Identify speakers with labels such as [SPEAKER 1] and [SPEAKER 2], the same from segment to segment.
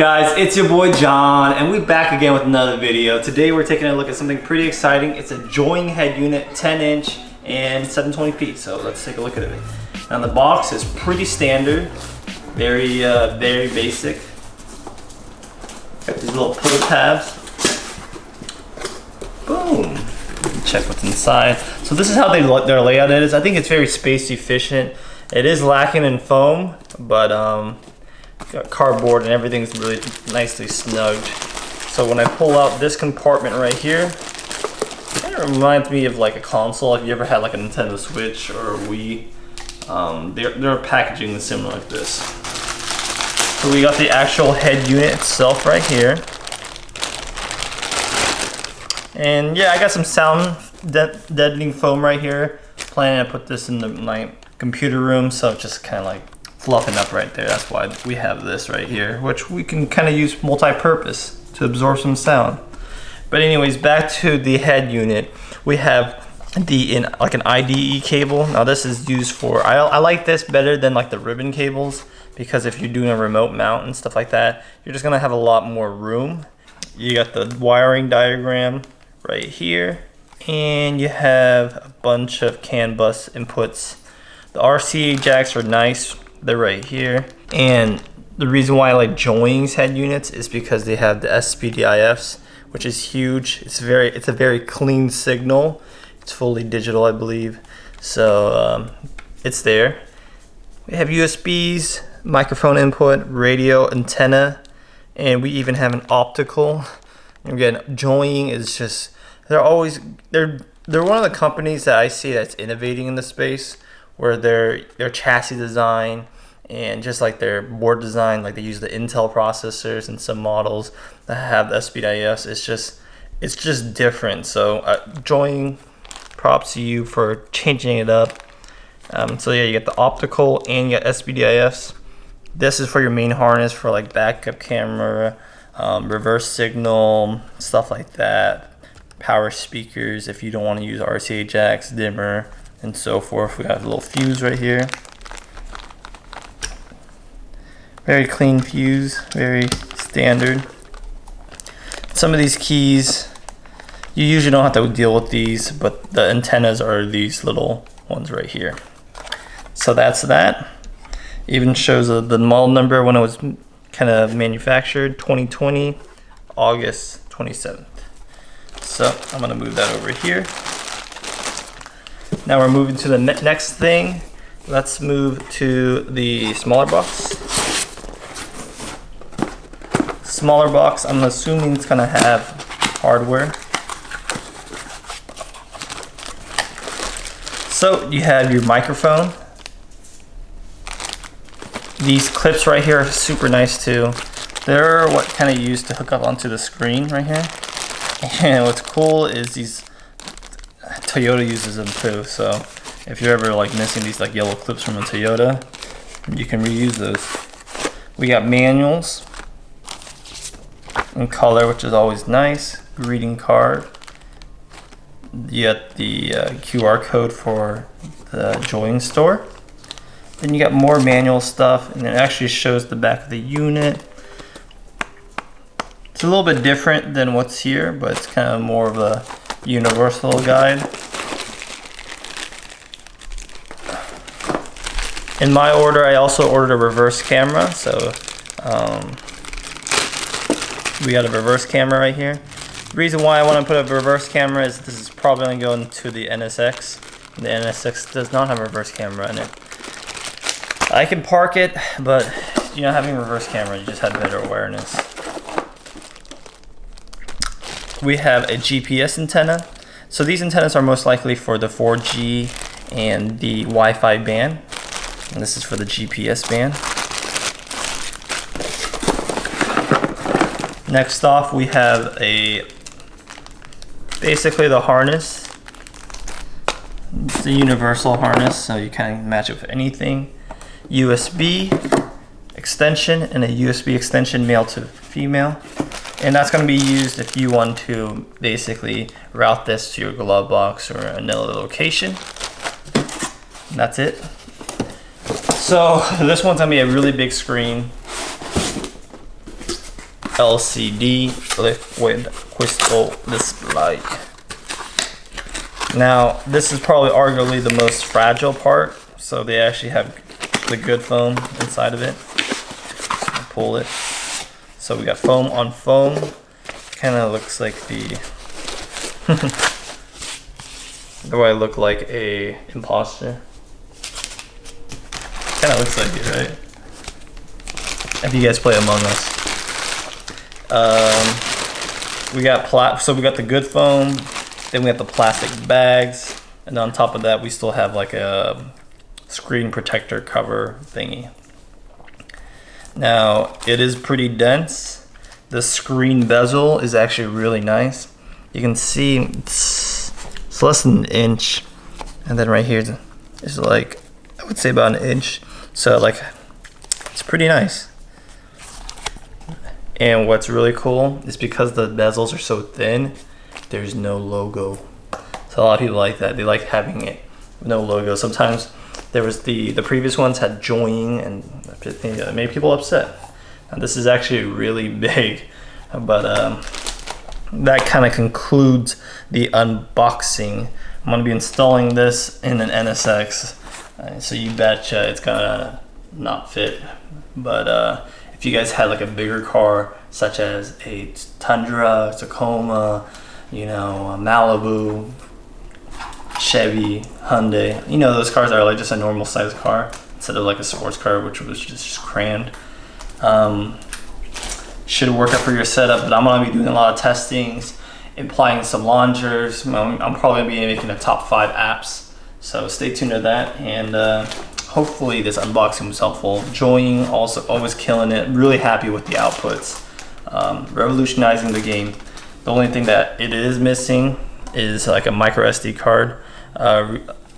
[SPEAKER 1] Guys, it's your boy John, and we're back again with another video. Today we're taking a look at something pretty exciting. It's a JOYING head unit, 10-inch and 720p. So let's take a look at it. Now the box is pretty standard, very basic. Got these little pull tabs. Boom. Check what's inside. So this is how their layout is. I think it's very space efficient. It is lacking in foam, but got cardboard and everything's really nicely snugged. So when I pull out this compartment right here, it kind of reminds me of like a console. If you ever had like a Nintendo Switch or a Wii, their packaging is similar like this. So we got the actual head unit itself right here. And yeah, I got some sound deadening foam right here. Planning to put this in my computer room, so just kind of like fluffing up right there. That's why we have this right here, which we can kind of use multi-purpose to absorb some sound. But anyways, back to the head unit. We have like an IDE cable. Now this is used for, I like this better than like the ribbon cables, because if you're doing a remote mount and stuff like that, you're just gonna have a lot more room. You got the wiring diagram right here, and you have a bunch of CAN bus inputs. The RCA jacks are nice. They're right here. And the reason why I like JOYING's head units is because they have the SPDIFs, which is huge. It's a very clean signal. It's fully digital, I believe. So it's there. We have USBs, microphone input, radio, antenna, and we even have an optical. And again, JOYING is just, they're one of the companies that I see that's innovating in the space, where their chassis design and just like their board design, like they use the Intel processors in some models that have the SPDIFs. It's just different. So JOYING, props to you for changing it up. So yeah, you get the optical and you got SPDIFs. This is for your main harness for like backup camera, reverse signal, stuff like that. Power speakers if you don't want to use RCA jacks, dimmer, and so forth. We got a little fuse right here. Very clean fuse, very standard. Some of these keys, you usually don't have to deal with these, but the antennas are these little ones right here. So that's that. Even shows the model number when it was kind of manufactured, 2020, August 27th. So I'm gonna move that over here. Now we're moving to the next thing. Let's move to the smaller box. Smaller box, I'm assuming it's gonna have hardware. So you have your microphone. These clips right here are super nice too. They're what kind of used to hook up onto the screen right here. And what's cool is these, Toyota uses them too, so if you're ever like missing these like yellow clips from a Toyota, you can reuse those. We got manuals in color, which is always nice. Greeting card. You got the QR code for the JOYING store. Then you got more manual stuff, and it actually shows the back of the unit. It's a little bit different than what's here, but it's kind of more of a universal guide. In my order, I also ordered a reverse camera, so we got a reverse camera right here. The reason why I want to put a reverse camera is this is probably going to go into the NSX. The NSX does not have a reverse camera in it. I can park it, but you know, having a reverse camera, you just have better awareness. We have a GPS antenna. So these antennas are most likely for the 4G and the Wi-Fi band. And this is for the GPS band. Next off, we have basically the harness. It's a universal harness, so you kind of match it with anything. USB extension and a USB extension male to female. And that's going to be used if you want to basically route this to your glove box or another location. And that's it. So this one's going to be a really big screen. LCD liquid crystal display. Now, this is probably arguably the most fragile part. So they actually have the good foam inside of it. So pull it. So we got foam on foam. Kind of looks like the. Do I look like a imposter? Kind of looks like it, right? If you guys play Among Us. We got so we got the good foam, then we got the plastic bags, and on top of that we still have like a screen protector cover thingy. Now it is pretty dense. The screen bezel is actually really nice. You can see it's less than an inch, and then right here is like, I would say about an inch. So like, it's pretty nice. And what's really cool is because the bezels are so thin, there's no logo. So a lot of people like that. They like having it with no logo. Sometimes there was the previous ones had JOYING, and it made people upset. Now this is actually really big, but that kind of concludes the unboxing. I'm gonna be installing this in an NSX, so you betcha it's gonna not fit. But if you guys had like a bigger car, such as a Tundra, Tacoma, you know, a Malibu, Chevy, Hyundai, you know, those cars are like just a normal size car instead of like a sports car, which was just crammed. Should work out for your setup, but I'm gonna be doing a lot of testings, applying some launchers. I'm probably gonna be making a top 5 apps, so stay tuned to that. And hopefully this unboxing was helpful. JOYING also always killing it. Really happy with the outputs. Revolutionizing the game. The only thing that it is missing is like a micro SD card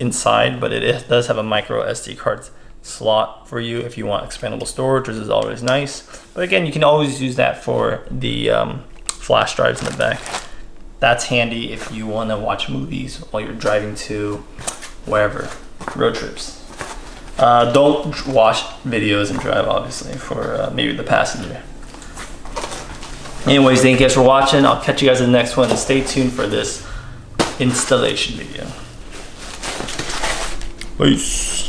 [SPEAKER 1] inside, but it does have a micro SD card slot for you if you want expandable storage, which is always nice. But again, you can always use that for the flash drives in the back. That's handy if you want to watch movies while you're driving to wherever, road trips. Don't watch videos and drive, obviously, for maybe the passenger. Anyways, thank you guys for watching. I'll catch you guys in the next one, and stay tuned for this installation video. Peace.